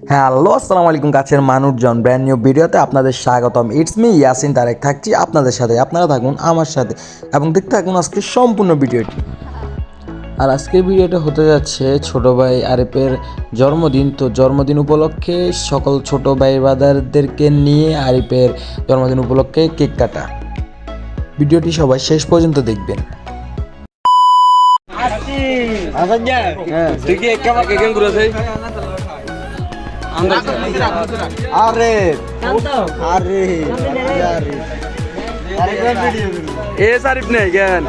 Hello আসসালামু আলাইকুম কাছের মানুষজন, ব্র্যান্ড নিউ ভিডিওতে আপনাদের স্বাগতম। ইটস মি ইয়াসিন তারেক, থাকছি আপনাদের সাথে। আপনারা থাকুন আমার সাথে এবং দেখতে থাকুন আজকে সম্পূর্ণ ভিডিওটি। আর আজকের ভিডিওটা হতে যাচ্ছে ছোট ভাই আরিফের জন্মদিন। তো জন্মদিন উপলক্ষে সকল ছোট ভাই ব্রাদারদেরকে নিয়ে আরিফের জন্মদিন উপলক্ষে কেক কাটা। ভিডিওটি সবাই শেষ পর্যন্ত দেখবেন। আরে আরে এ সারিফ নেই জ্ঞান